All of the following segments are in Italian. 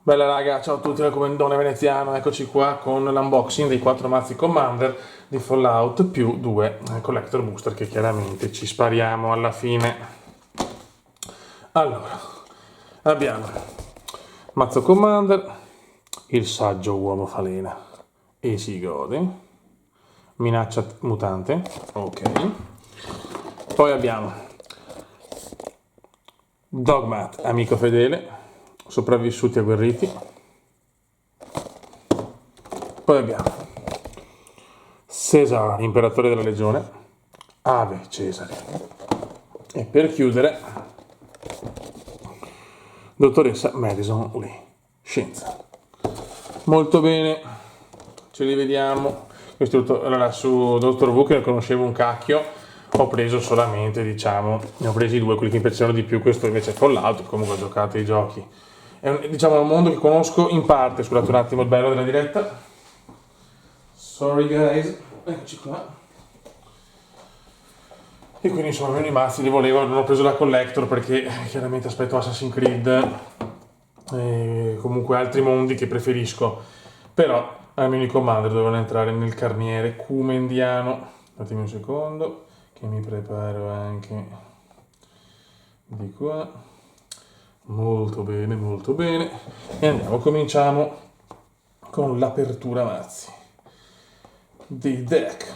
Bella raga, ciao a tutti dal Comendone Veneziano, eccoci qua con l'unboxing dei 4 mazzi Commander di Fallout più 2 Collector Booster che chiaramente ci spariamo alla fine. Allora, abbiamo mazzo Commander, il saggio uomo falena e si gode, minaccia mutante, ok. Poi abbiamo Dogmat, amico fedele, sopravvissuti agguerriti. Poi abbiamo Cesar, imperatore della legione, Ave Cesare. E per chiudere, dottoressa Madison Lee, scienza. Molto bene, ci rivediamo. Questo allora, su Dottor Who che ne conoscevo un cacchio, ho preso solamente, diciamo, ne ho presi due, quelli che mi piacevano di più. Questo invece è Fallout, comunque ho giocato i giochi. È un mondo che conosco in parte. Scusate un attimo il bello della diretta. Sorry guys, eccoci qua. E quindi insomma i mazzi li volevo, non ho preso la collector perché chiaramente aspetto Assassin's Creed e comunque altri mondi che preferisco, però almeno i Commander dovevano entrare nel carniere cumendiano. Datemi un secondo che mi preparo anche di qua. Molto bene, e andiamo, cominciamo con l'apertura mazzi dei deck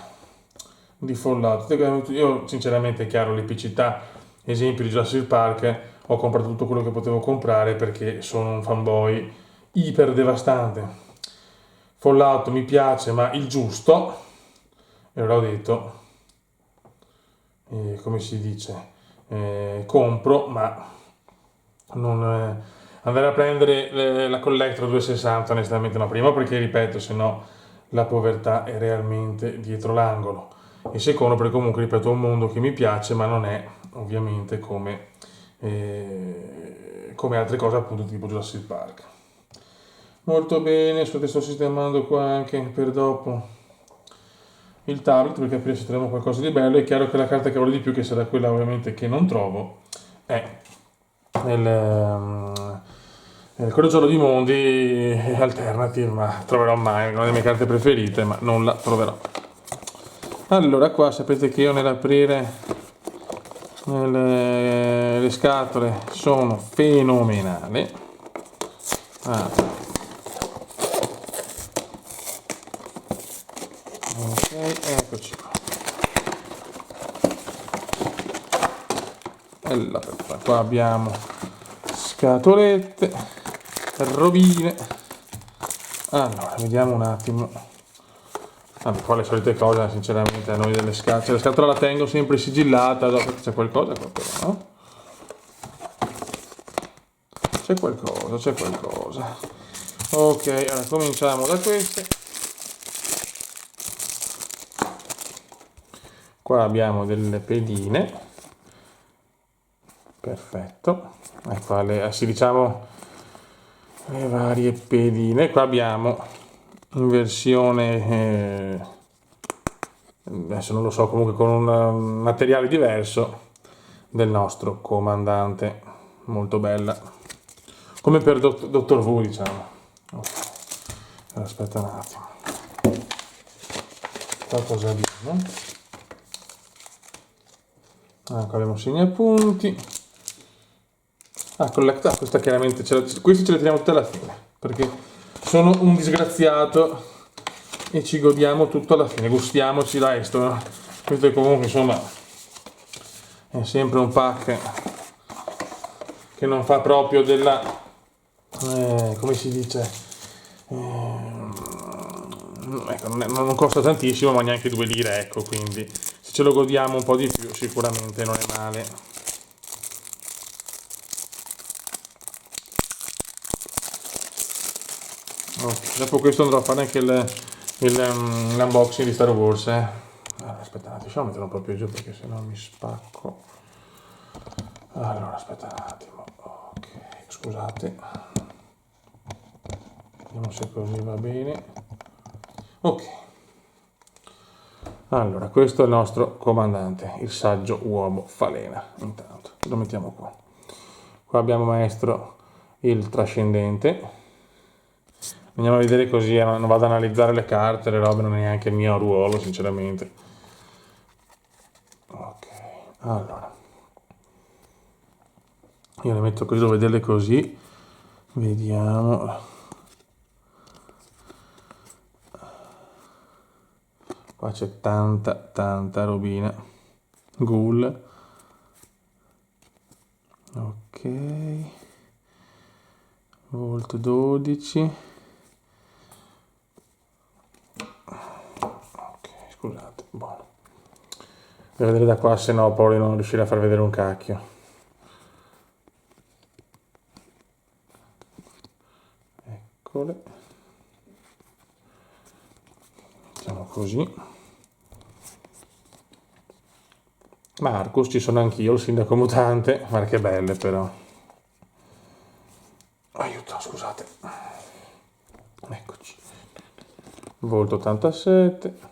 di Fallout. Io sinceramente, è chiaro, l'epicità, esempio di Jurassic Park, ho comprato tutto quello che potevo comprare perché sono un fanboy iper devastante. Fallout mi piace, ma il giusto, e l'ho detto, come si dice, compro, ma non andare a prendere la collector 260 onestamente no, prima perché ripeto, se no la povertà è realmente dietro l'angolo, e secondo perché comunque ripeto è un mondo che mi piace ma non è ovviamente come altre cose appunto tipo Jurassic Park. Molto bene, sto sistemando qua anche per dopo il tablet per capire se troviamo qualcosa di bello. È chiaro che la carta che voglio di più, che sarà quella ovviamente che non trovo, è il Crogiolo di Mondi Alternative, ma troverò mai, una delle mie carte preferite, ma non la troverò. Allora qua sapete che io nell'aprire le scatole sono fenomenale. Ok, eccoci qua. Allora, qua abbiamo scatolette, robine. Allora, vediamo un attimo. Vabbè, qua le solite cose, sinceramente, a noi delle scatole. La scatola la tengo sempre sigillata, dopo c'è qualcosa qua però, no? C'è qualcosa. Ok, allora cominciamo da queste. Qua abbiamo delle pedine. Perfetto. Ecco, diciamo le varie pedine. Qua abbiamo in versione adesso non lo so, comunque con un materiale diverso del nostro comandante, molto bella, come per Dottor Who, diciamo. Okay. Aspetta un attimo, qua cosa abbiamo? Qua abbiamo segnapunti. Questa chiaramente questi ce le teniamo tutte alla fine perché sono un disgraziato e ci godiamo tutto alla fine, gustiamoci la Eston. Questo è comunque, insomma, è sempre un pack che non fa proprio della come si dice, ecco, non costa tantissimo ma neanche 2 lire, ecco, quindi se ce lo godiamo un po' di più sicuramente non è male. Okay, dopo questo andrò a fare anche l'unboxing di Star Wars. Allora, aspetta un attimo, lasciamo metterlo un po' più giù perché sennò mi spacco. Allora, aspetta un attimo. Ok, scusate. Vediamo se così va bene. Ok. Allora, questo è il nostro comandante, il saggio uomo falena. Intanto, lo mettiamo qua. Qua abbiamo maestro il trascendente. Andiamo a vedere così, non vado ad analizzare le carte, le robe, non è neanche il mio ruolo, sinceramente. Ok, allora. Io le metto così, devo vederle così. Vediamo. Qua c'è tanta robina. Ghoul. Ok. Volt 12. Ok, scusate, buono. Devo vedere da qua, se no poi non riuscirò a far vedere un cacchio. Eccole. Facciamo così. Marcus, ci sono anch'io, il sindaco mutante. Guarda che belle però. Aiuto, scusate. Eccoci. Volt 87.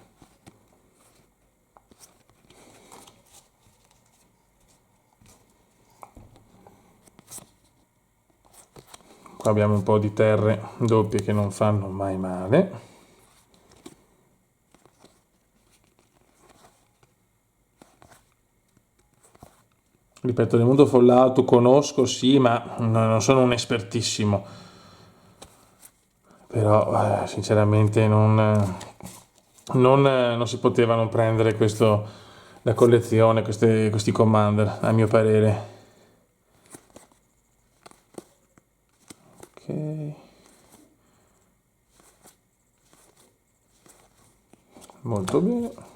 Qua abbiamo un po' di terre doppie che non fanno mai male. Ripeto, del mondo Fallout conosco, sì, ma non sono un espertissimo. Però, sinceramente, non si poteva non prendere la collezione, questi Commander, a mio parere. Ok. Molto bene.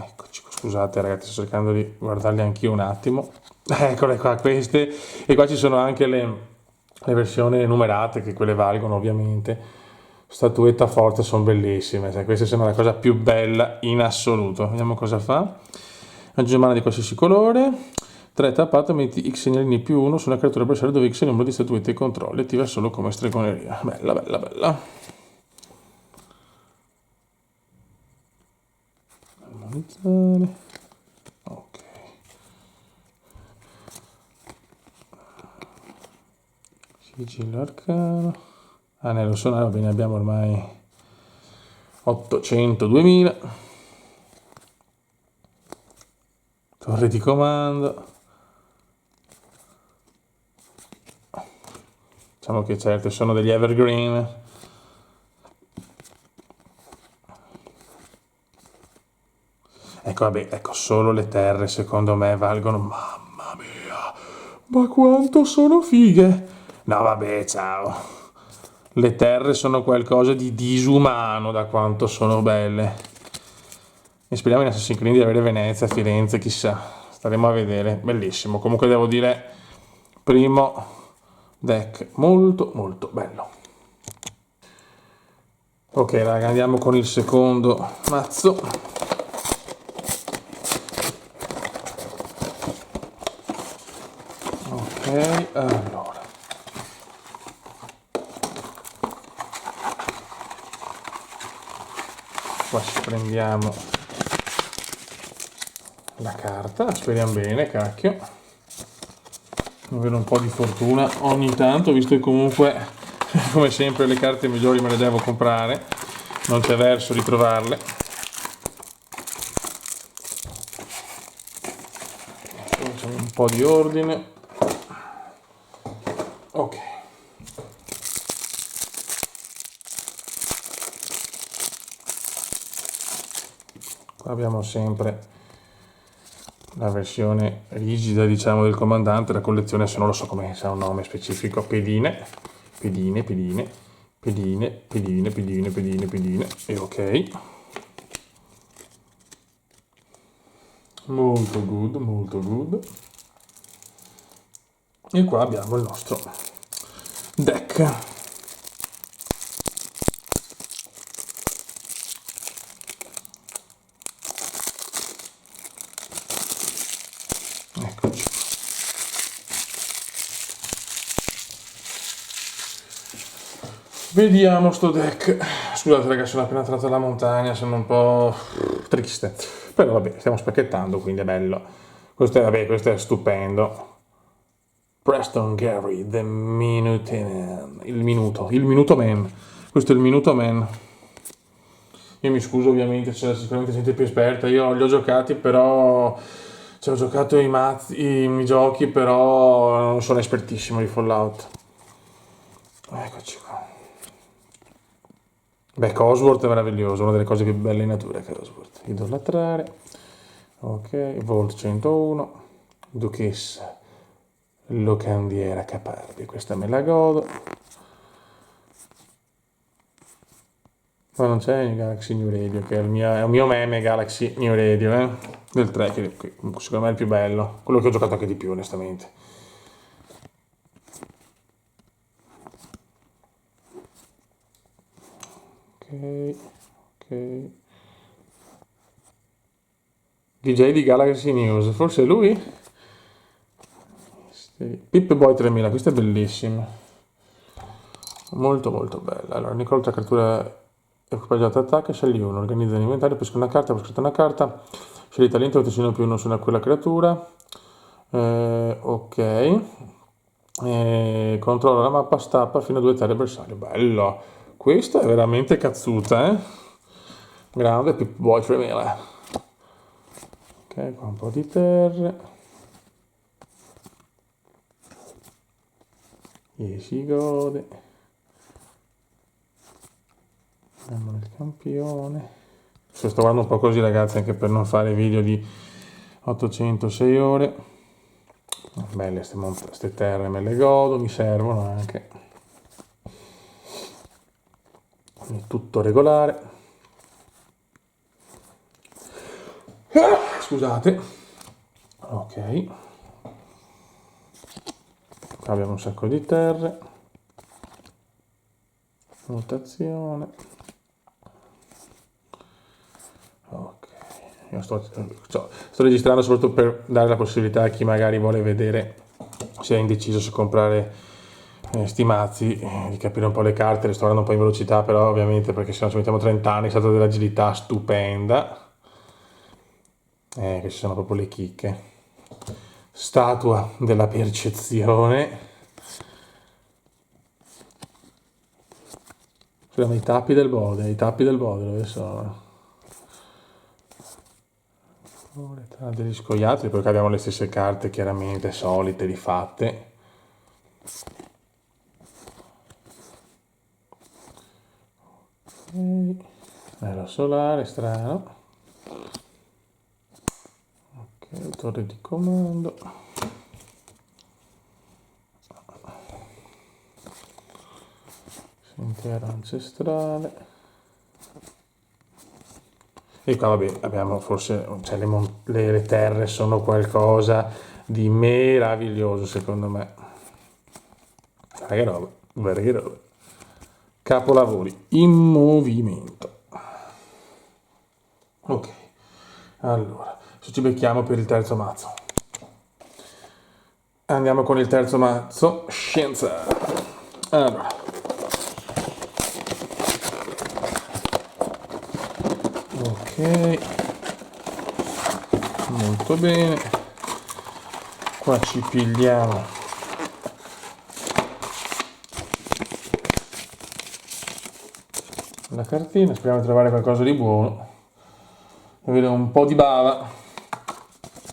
Eccoci, scusate ragazzi, sto cercando di guardarli anch'io un attimo. Eccole qua, queste. E qua ci sono anche le versioni numerate, che quelle valgono ovviamente. Statuetta forte, sono bellissime. Cioè, queste sono la cosa più bella in assoluto. Vediamo cosa fa. Aggiunge mana di qualsiasi colore. 3 tappato, metti X segnalini più 1 sulla creatura avversaria dove X è il numero di statuette e controlli. Attiva solo come stregoneria. Bella, bella, bella. Armonizzare. Ok. Sigillo arcano. Anello sonaro, va bene, abbiamo ormai 800, 2000. Torre di comando. Diciamo che certe sono degli evergreen. Ecco, vabbè, ecco, solo le terre secondo me valgono. Mamma mia, ma quanto sono fighe! No, vabbè, ciao. Le terre sono qualcosa di disumano da quanto sono belle. E speriamo in Assassin's Creed di avere Venezia, Firenze, chissà. Staremo a vedere. Bellissimo. Comunque devo dire, primo deck molto molto bello. Ok raga, andiamo con il secondo mazzo. Ok, allora. Qua ci prendiamo la carta, speriamo bene, cacchio. Avere un po' di fortuna ogni tanto, visto che comunque, come sempre, le carte migliori me le devo comprare, non c'è verso di trovarle. Facciamo un po' di ordine. Ok. Qua abbiamo sempre la versione rigida, diciamo, del comandante, la collezione, se non lo so come sa un nome specifico, pedine, pedine, pedine, pedine, pedine, pedine, pedine, pedine, e ok. Molto good, molto good. E qua abbiamo il nostro deck. Eccoci. Vediamo sto deck. Scusate ragazzi, sono appena entrato alla montagna, sono un po' triste. Però vabbè, stiamo spacchettando, quindi è bello. Questo è stupendo. Preston Gary, The Minuteman. Il Minuto Man. Questo è il Minuto Man. Io mi scuso ovviamente, c'è sicuramente gente più esperta. Io li ho giocati, però... Cioè, ho giocato i giochi, però non sono espertissimo di Fallout. Eccoci qua. Beh, Cosworth è meraviglioso, una delle cose più belle in natura, Cosworth. Idolatrare. Ok, Volt 101. Duchessa. Locandiera Capardi, questa me la godo. Ma non c'è il Galaxy New Radio, che è un mio meme Galaxy New Radio, del 3, che secondo me è il più bello. Quello che ho giocato anche di più, onestamente. Ok. DJ di Galaxy News, forse è lui? Pip Boy 3000, questo è bellissimo. Molto molto bella. Allora, Nicole tra cattura equipaggiata attacca, scegli uno, organizza l'inventario, pesca una carta, pesca una carta, scegli talento, tesino più uno su quella creatura. Ok. Controlla la mappa, stappa fino a 2 terre bersaglio. Bello. Questa è veramente cazzuta, eh? Grande Pip Boy 3000. Ok, qua un po' di terre. E si gode. Andiamo nel campione. Sto guardando un po' così ragazzi, anche per non fare video di 806 ore. Belle queste terre, me le godo, mi servono anche. Quindi tutto regolare. Scusate. Ok. Qua abbiamo un sacco di terre. Mutazione. Ok. Io sto registrando soprattutto per dare la possibilità a chi magari vuole vedere se è indeciso se comprare sti mazzi, di capire un po' le carte. Le sto guardando un po' in velocità, però ovviamente perché se no ci mettiamo 30 anni. È stata dell'agilità stupenda, che ci sono proprio le chicche. Statua della percezione. Scusami, i tappi del bode dove sono? Degli scoiattoli, perché abbiamo le stesse carte chiaramente solite, rifatte. Nero solare, strano. Ok, torre di comando. Sentiero ancestrale. E qua vabbè, abbiamo forse, cioè le terre sono qualcosa di meraviglioso secondo me. Guarda che roba, guarda che roba. Capolavori in movimento. Ok, allora, se ci becchiamo per il terzo mazzo. Andiamo con il terzo mazzo, scienza. Allora. Ok, molto bene. Qua ci pigliamo la cartina, speriamo di trovare qualcosa di buono. Vedo un po' di bava,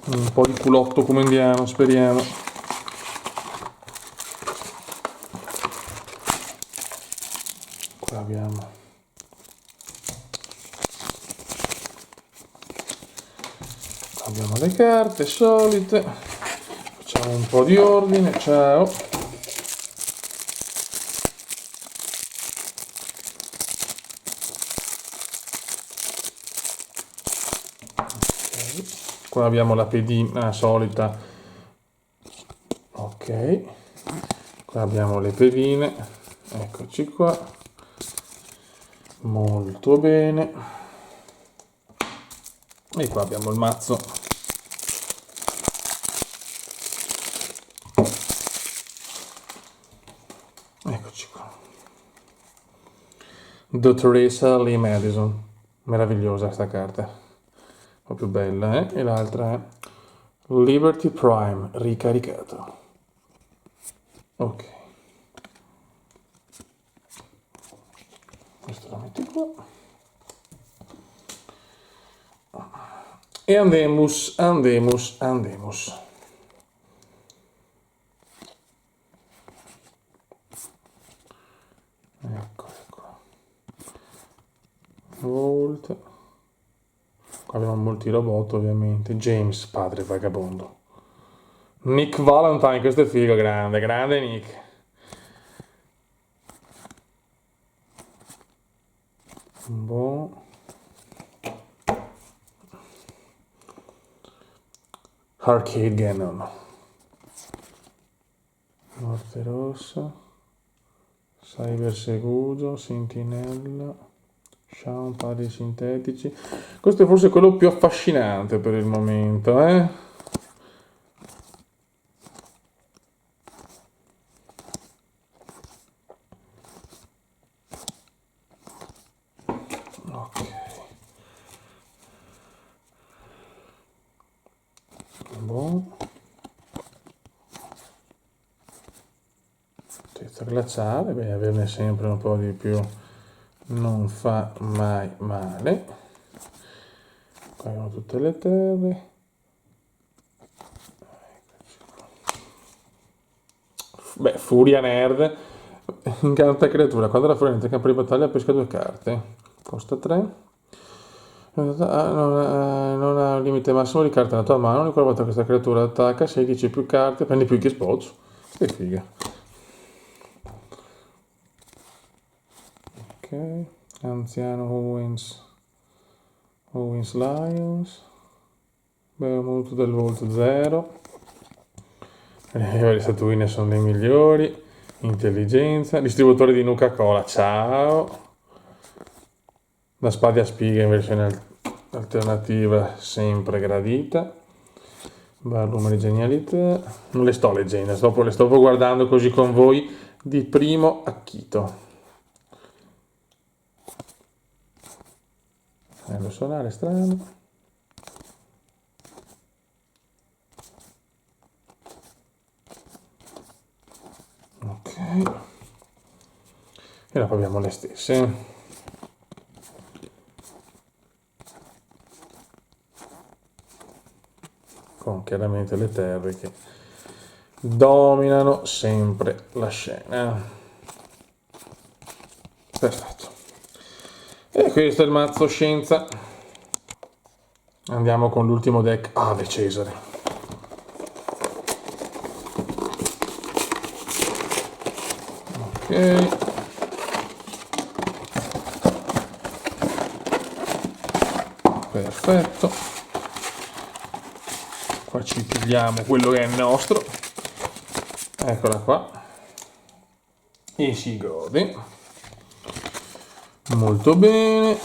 un po' di culotto come indiano, speriamo. Qua abbiamo le carte solite, facciamo un po' di ordine, ciao. Okay. Qua abbiamo la pedina solita, ok, qua abbiamo le pedine, eccoci qua, molto bene, e qua abbiamo il mazzo. Eccoci qua. Dottoressa Lee Madison. Meravigliosa sta carta. Proprio bella, eh? E l'altra è Liberty Prime, ricaricato. Ok. Questo lo metti qua. E andemus. Eccole qua. Volt. Qua abbiamo molti robot ovviamente. James, padre vagabondo. Nick Valentine, questo è figo, grande, grande Nick. Boh. Arcade Gannon. Morte rossa. Cyber Seguso, Sentinella. Shaun, pari sintetici. Questo è forse quello più affascinante per il momento, eh? Ok. Boh. Testa glaciale, beh, averne sempre un po' di più non fa mai male. Qua abbiamo tutte le terre. Beh, Furia Nerd. Incanta creatura. Quando la furia entra in campo di battaglia pesca 2 carte. Costa 3. Non ha un limite massimo di carte nella tua mano. Ogni qualvolta questa creatura attacca, se 10 più carte, prendi più che spot. Che figa. Ok. Anziano Owens Lions. Behemoth del Volt 0. Le statuine sono le migliori. Intelligenza. Distributore di Nuka-Cola. Ciao. La spada a spighe in versione alternativa sempre gradita. Barlume di genialità. Non le sto leggendo, le sto guardando così con voi di primo acchito. Lo solare strano. Ok. E dopo abbiamo le stesse. Con chiaramente le terre che dominano sempre la scena. Perfetto. E questo è il mazzo scienza. Andiamo con l'ultimo deck Ave Cesare. Ok. Perfetto. Qua ci pigliamo quello che è il nostro. Eccola qua. E si gode. Molto bene.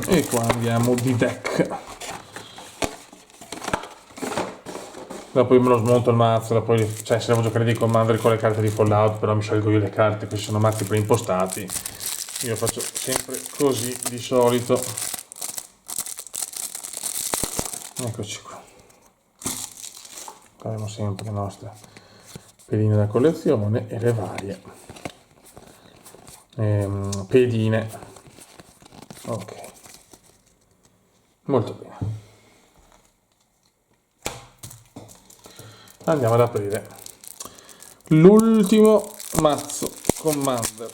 E qua andiamo di deck. Dopo io me lo smonto il mazzo, poi, cioè se devo giocare di Commander con le carte di Fallout, però mi scelgo io le carte, questi sono mazzi preimpostati. Io faccio sempre così di solito. Eccoci qua. Abbiamo sempre le nostre pedine da collezione e le varie pedine. Ok. Molto bene. Andiamo ad aprire l'ultimo mazzo Commander.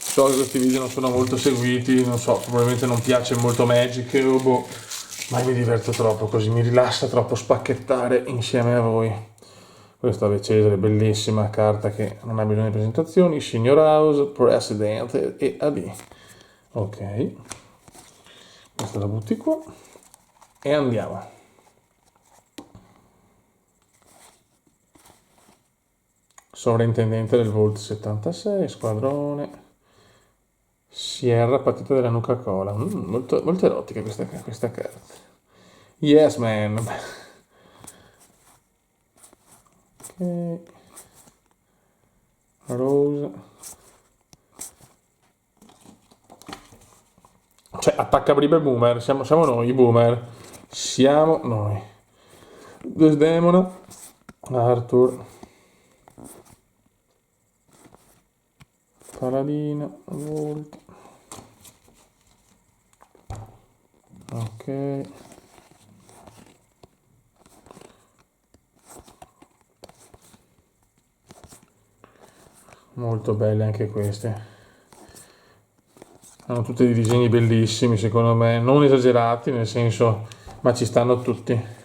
So che questi video non sono molto seguiti, non so, probabilmente non piace molto Magic o boh, ma mi diverto troppo così, mi rilassa troppo spacchettare insieme a voi. Questa Ave Cesare, bellissima carta che non ha bisogno di presentazioni, Signor House, President e AD. Ok, questa la butti qua e andiamo. Sovrintendente del Volt 76, squadrone. Sierra, partita della Nuka-Cola. Molto, molto erotica questa carta. Yes, man. Ok. Rose. Cioè, attacca Bribe Boomer, siamo noi i boomer. Siamo noi. Desdemona. Arthur. Paladino. Volt. Ok. Molto belle anche queste. Hanno tutti dei disegni bellissimi, secondo me, non esagerati, nel senso, ma ci stanno tutti.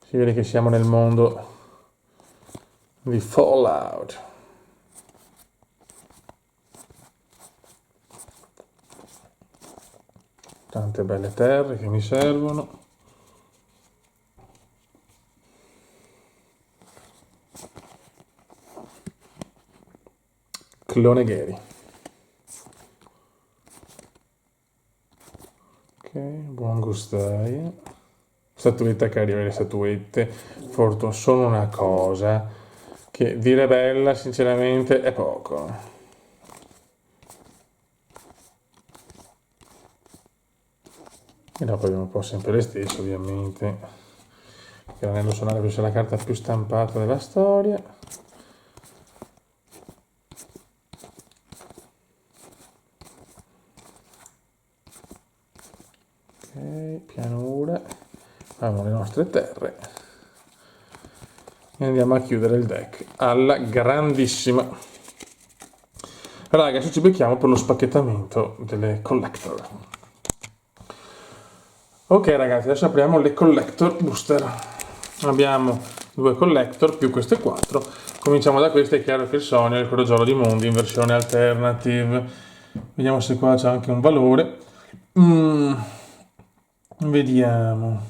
Si vede che siamo nel mondo di Fallout. Tante belle terre che mi servono. Clone Gary. Ok, buon gustaio. Statuetta carina, le statuette Fortune sono una cosa che dire bella sinceramente è poco. E dopo abbiamo un po' sempre le stesse ovviamente. Che l'anello solare è la carta più stampata della storia. Ok, pianura. Abbiamo le nostre terre. E andiamo a chiudere il deck alla grandissima. Raga, adesso ci becchiamo per lo spacchettamento delle collector. Ok ragazzi, adesso apriamo le collector booster. Abbiamo 2 collector più queste 4. Cominciamo da queste, è chiaro che il Sonia è il crogiolo di mondi in versione alternative. Vediamo se qua c'è anche un valore. Vediamo.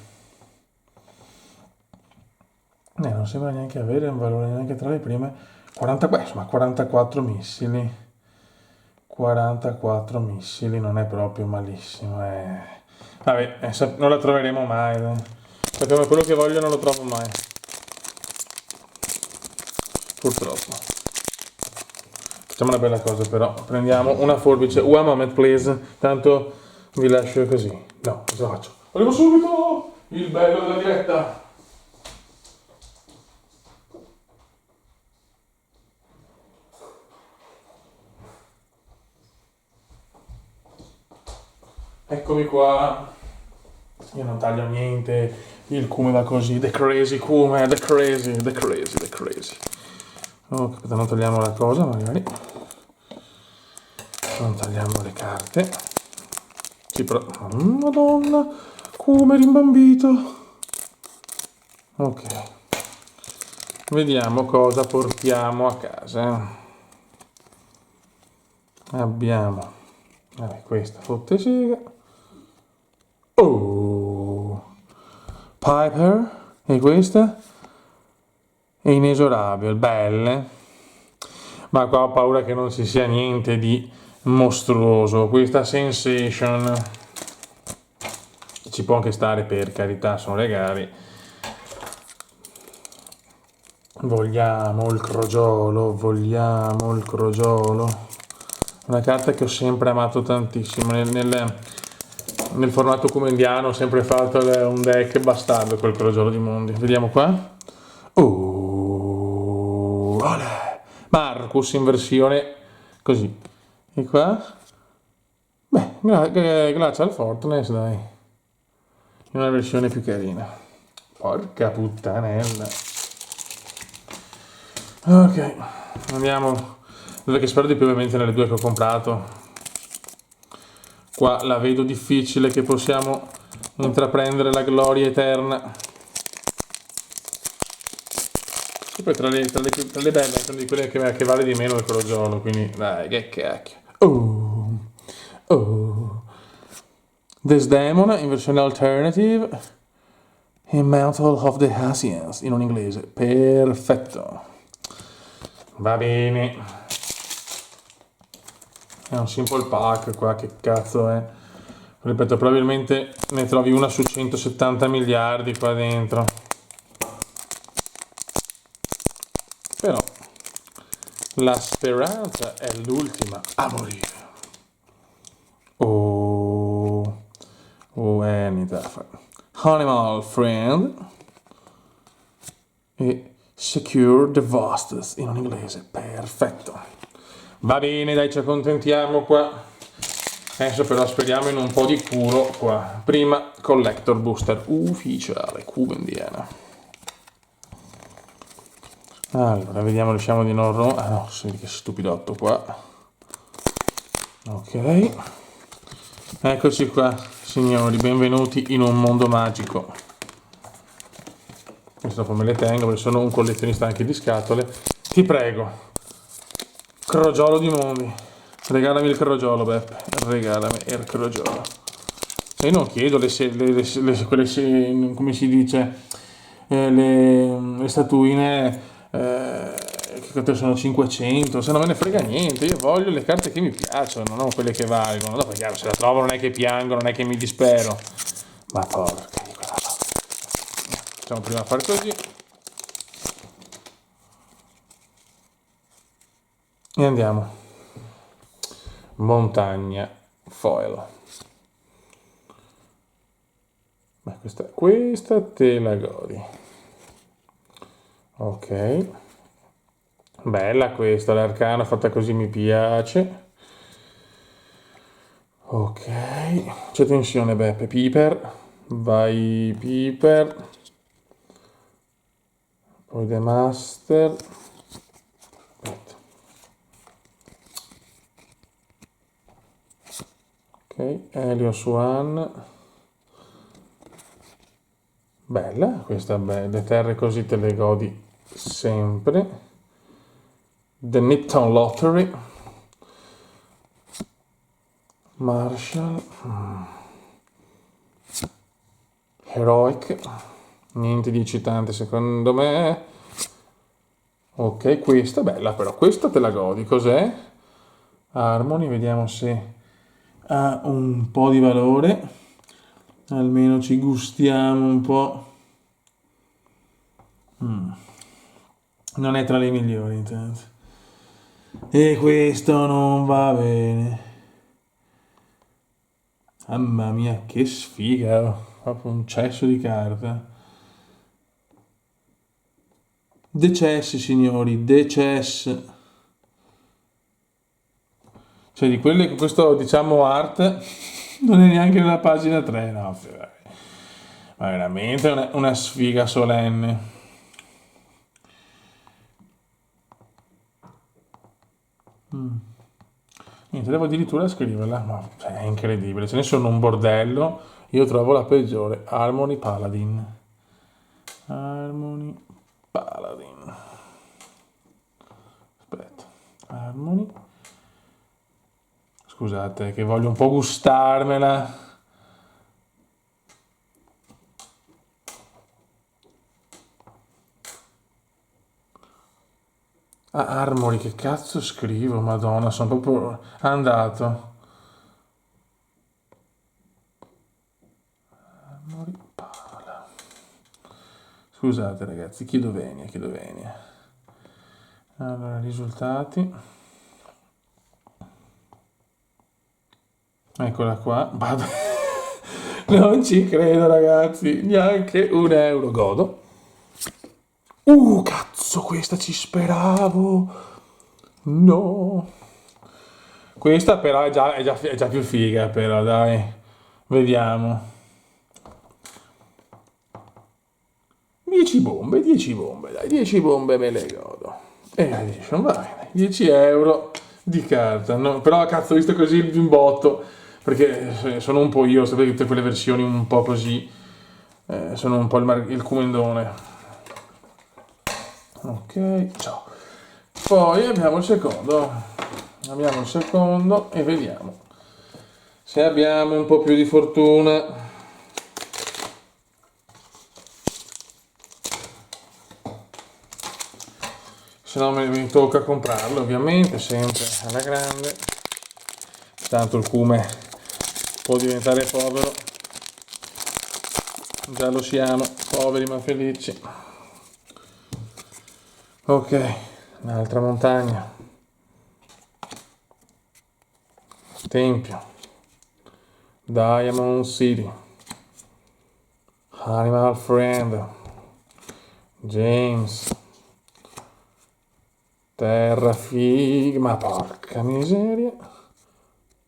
Non sembra neanche avere un valore neanche tra le prime. 40, insomma 44 missili. 44 missili non è proprio malissimo. Vabbè, non la troveremo mai. Perché quello che voglio non lo trovo mai. Purtroppo. Facciamo una bella cosa però. Prendiamo una forbice. One moment please. Tanto vi lascio così. No, cosa faccio? Arrivo subito! Il bello della diretta. Eccomi qua. Io non taglio niente, il cume va così, the crazy cume, the crazy. Ok, non togliamo la cosa magari. Non tagliamo le carte. Sì, però... Madonna, cume rimbambito. Ok. Vediamo cosa portiamo a casa. Abbiamo... Vabbè, questa fotte sega. Oh, Piper, e questa? È inesorabile, belle. Ma qua ho paura che non ci sia niente di mostruoso. Questa Sensation ci può anche stare, per carità, sono regali. Vogliamo il crogiolo. Una carta che ho sempre amato tantissimo. Nel formato comendiano ho sempre fatto un deck bastardo quel crogiolo di mondi. Vediamo qua. Olè. Marcus in versione così. E qua? Beh, grazie al Fortnite, dai. In una versione più carina. Porca puttanella. Ok, andiamo. Che spero di più ovviamente nelle 2 che ho comprato. Qua la vedo difficile che possiamo intraprendere la gloria eterna. E poi tra le belle sono di quelle che vale di meno il crogiolo, quindi dai, che cacchio. Desdemona in versione alternative e Mantle of the Hasians in un inglese. Perfetto. Va bene. È un simple pack qua, che cazzo è? Ripeto, probabilmente ne trovi una su 170 miliardi qua dentro. Però la speranza è l'ultima a morire. Niente da fare. Animal Friend e Secure the Vastness in inglese. Perfetto. Va bene, dai, ci accontentiamo qua. Adesso però speriamo in un po' di culo qua. Prima Collector Booster ufficiale QBendiana. Allora, vediamo, riusciamo di non rompere. Ah no, sì, che stupidotto qua. Ok. Eccoci qua, signori, benvenuti in un mondo magico. Questo dopo me le tengo perché sono un collezionista anche di scatole. Ti prego, crogiolo di mondi, regalami il crogiolo, Beppe, regalami il crogiolo. E non chiedo quelle, come si dice, le statuine che sono 500, se non me ne frega niente, io voglio le carte che mi piacciono, non quelle che valgono. Dopo chiaro, se la trovo non è che piango, non è che mi dispero, ma porca di quella roba. Facciamo prima fare così e andiamo. Montagna foil. Beh, questa te la godi. Ok, bella questa, l'arcana fatta così mi piace. Ok, c'è tensione, Beppe. Piper, vai Piper, poi The Master. Aspetta. Ok, Helios One. Bella, questa bella, le terre così te le godi sempre. The Nipton Lottery. Marshall. Heroic. Niente di eccitante secondo me. Ok, questa bella però, questa te la godi. Cos'è? Harmony, vediamo se ha un po' di valore. Almeno ci gustiamo un po'. Non è tra le migliori intanto. E questo non va bene. Mamma mia, che sfiga. Proprio un cesso di carta. Decessi, signori, decessi. Cioè di quelle che questo, diciamo, art non è neanche nella pagina 3, no. Ma veramente una sfiga solenne. Niente, devo addirittura scriverla, ma cioè, è incredibile, ce ne sono un bordello, io trovo la peggiore, Harmony Paladin. Harmony Paladin. Aspetta, Harmony. Scusate, che voglio un po' gustarmela. Ah, Armory, che cazzo scrivo? Madonna, sono proprio andato. Armory Pala. Scusate ragazzi, chiedo venia, chiedo venia. Allora, risultati. Eccola qua. Vado. Non ci credo ragazzi, neanche un euro. Godo. Cazzo, questa ci speravo. No. Questa però è già più figa, però dai. Vediamo. 10 bombe, dai, 10 bombe me le godo. E Edition, va bene, 10 euro di carta. No, però cazzo, visto così in botto, perché sono un po' io, sapete, tutte quelle versioni un po' così, sono un po' il cumendone. Ok, ciao. Poi abbiamo il secondo e vediamo se abbiamo un po' più di fortuna. Se no mi tocca comprarlo ovviamente, sempre alla grande. Tanto il cume può diventare povero. Già lo siamo, poveri ma felici. Ok, Un'altra montagna. Tempio. Diamond City. Animal Friend. James. Terra Figma, porca miseria.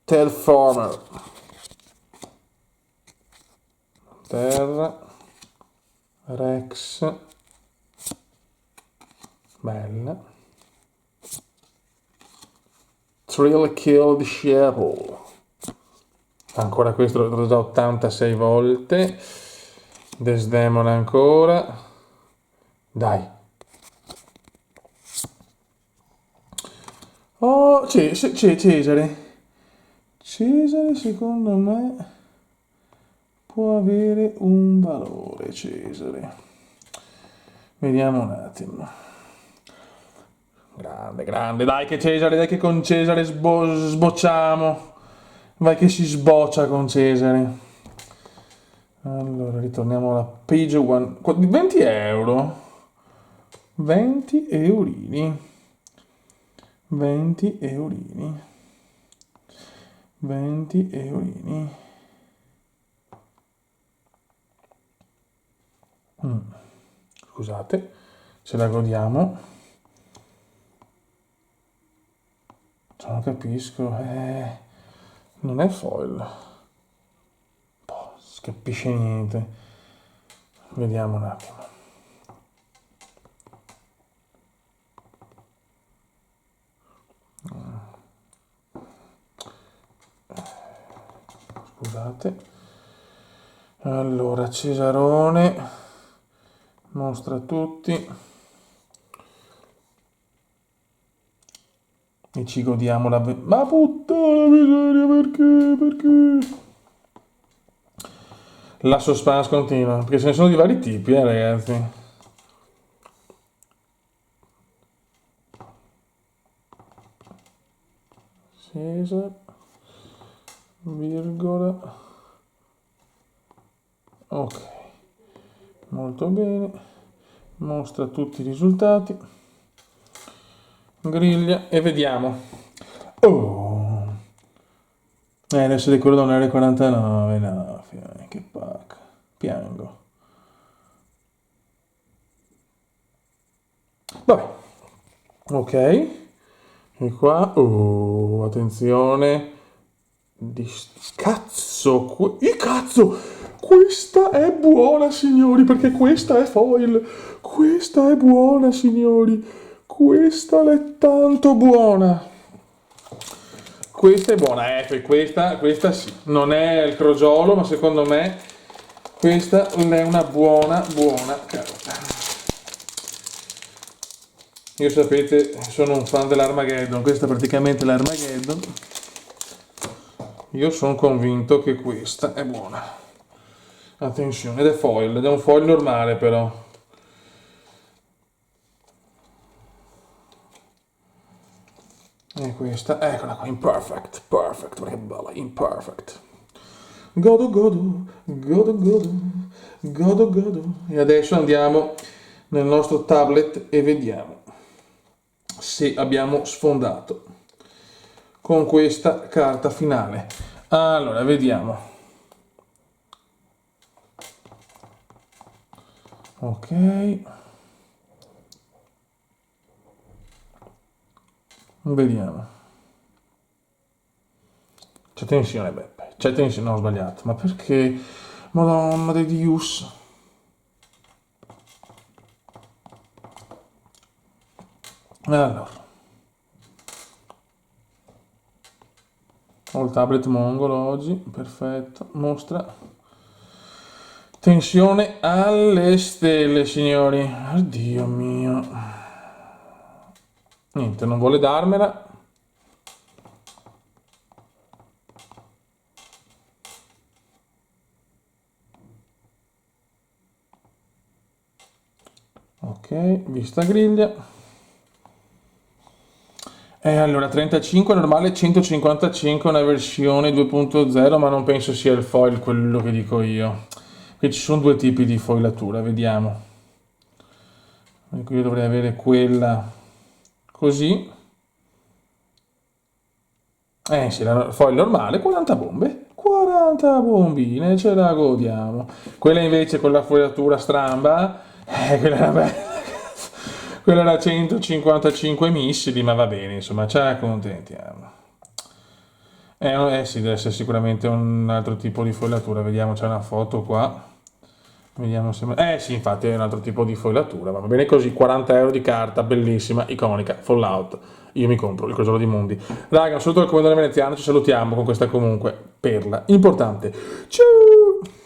Ted Farmer. Terra. Rex. Bella. Thrill Kill Disciple. Ancora questo l'ho già 86 volte. Desdemona ancora. Dai. Oh, Cesare. Cesare secondo me può avere un valore, Cesare. Vediamo un attimo. Grande, grande. Dai che Cesare, dai che con Cesare sbocciamo. Vai che si sboccia con Cesare. Allora, ritorniamo alla page 1. 20 euro. 20 eurini. 20 eurini. 20 eurini. Scusate, ce la godiamo. Non capisco. Non è foil. Boh, si capisce niente. Vediamo un attimo. Scusate. Allora, Cesarone. Mostra a tutti. E ci godiamo la... Ma puttana miseria, perché? La suspense continua, perché ce ne sono di vari tipi, ragazzi. Cesar, virgola. Ok, molto bene. Mostra tutti i risultati. Griglia e vediamo. Oh, adesso di quello da 1,49 euro. No, che pacca. Piango. Vabbè. Ok. E qua. Oh, attenzione. Cazzo. Cazzo. Questa è buona, signori, perché questa è foil. Questa è buona, signori. Questa è tanto buona. Questa è buona, questa sì. Non è il crogiolo, ma secondo me questa è una buona carota. Io sapete, sono un fan dell'Armageddon, questa è praticamente l'Armageddon. Io sono convinto che questa è buona. Attenzione, ed è un foil normale però. E questa, eccola qua, imperfect, perfect, perché bella, imperfect. Godo, godo, godo, godo, godo, godo. E adesso andiamo nel nostro tablet e vediamo se abbiamo sfondato con questa carta finale. Allora, vediamo. Ok. Vediamo. C'è tensione, Beppe. C'è tensione. No, ho sbagliato. Ma perché? Madonna dei Dius. Allora. Ho il tablet mongolo oggi. Perfetto. Mostra. Tensione alle stelle, signori. Oddio mio. Niente, non vuole darmela. Ok, vista griglia. E allora 35 normale, 155 una versione 2.0, ma non penso sia il foil quello che dico io. Qui ci sono due tipi di foilatura, vediamo. Io dovrei avere quella così. Sì, la foil normale, 40 bombe. 40 bombine, ce la godiamo. Quella invece con la fogliatura stramba, quella era bella. Quella era 155 missili, ma va bene, insomma, ce la accontentiamo. Sì, deve essere sicuramente un altro tipo di fogliatura. Vediamo, c'è una foto qua. Vediamo se... sì, infatti è un altro tipo di fogliatura. Va bene così, 40 euro di carta, bellissima, iconica, Fallout. Io mi compro il Crociolo di Mondi. Raga, un saluto dal Comandante Veneziano, ci salutiamo con questa comunque perla importante. Ciao!